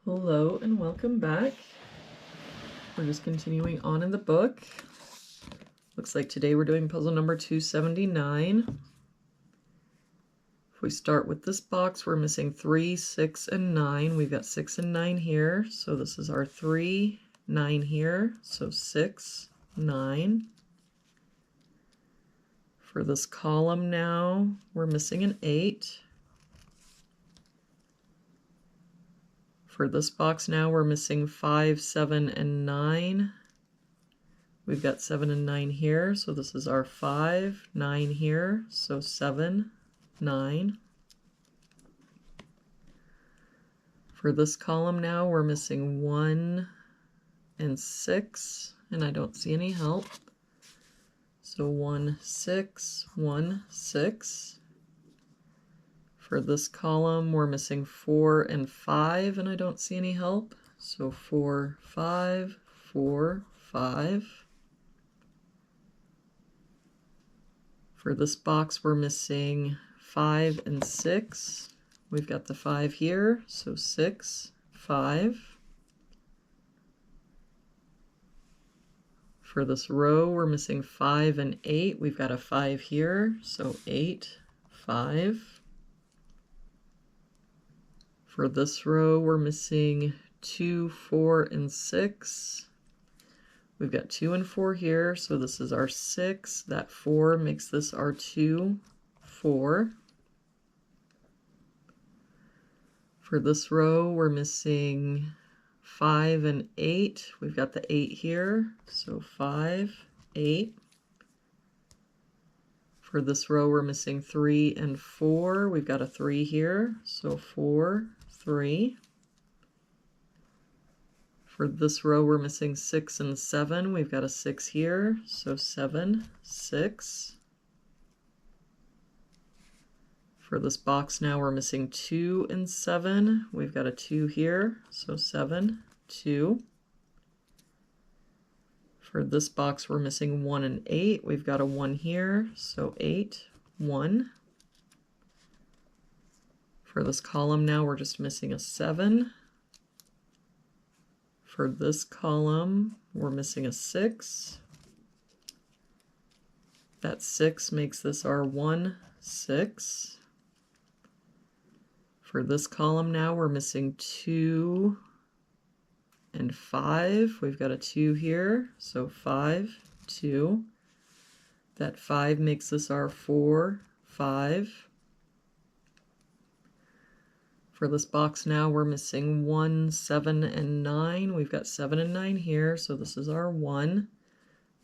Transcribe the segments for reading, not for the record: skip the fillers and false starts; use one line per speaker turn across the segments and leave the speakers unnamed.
Hello and welcome back. We're just continuing on in the book. Looks like today we're doing puzzle number 279. If we start with this box, we're missing 3, 6, and 9. We've got 6 and 9 here, so this is our 3, 9 here, so 6, 9. For this column now, we're missing an 8. For this box now, we're missing 5, 7, and 9. We've got 7 and 9 here, so this is our 5, 9 here, so 7, 9. For this column now, we're missing 1 and 6, and I don't see any help. So 1, 6, 1, 6. For this column, we're missing 4 and 5, and I don't see any help. So 4, 5, 4, 5. For this box, we're missing 5 and 6. We've got the 5 here, so 6, 5. For this row, we're missing 5 and 8. We've got a 5 here, so 8, 5. For this row, we're missing 2, 4, and 6. We've got 2 and 4 here, so this is our 6. That 4 makes this our 2, 4. For this row, we're missing 5 and 8. We've got the 8 here, so 5, 8. For this row, we're missing 3 and 4. We've got a 3 here, so 4, 3. For this row, we're missing 6 and 7. We've got a 6 here, so 7, 6. For this box now, we're missing 2 and 7. We've got a 2 here, so 7, 2. For this box, we're missing 1 and 8. We've got a 1 here, so 8, 1. For this column now, we're just missing a 7. For this column, we're missing a 6. That 6 makes this our 1, 6. For this column now, we're missing 2 and 5. We've got a 2 here, so 5, 2. That 5 makes this our 4, 5. For this box now, we're missing 1, 7, and 9. We've got 7 and 9 here, so this is our 1.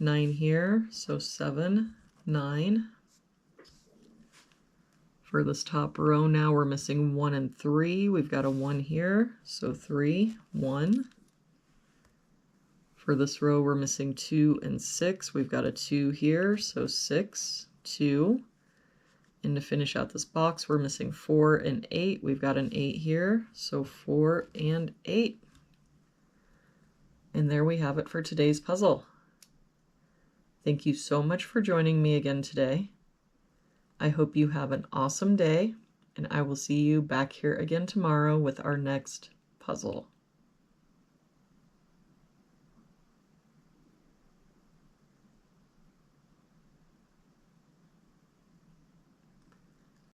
9 here, so 7, 9. For this top row now, we're missing 1 and 3. We've got a 1 here, so 3, 1. For this row, we're missing 2 and 6. We've got a 2 here, so 6, 2. And to finish out this box, we're missing 4 and 8. We've got an 8 here, so 4 and 8. And there we have it for today's puzzle. Thank you so much for joining me again today. I hope you have an awesome day, and I will see you back here again tomorrow with our next puzzle.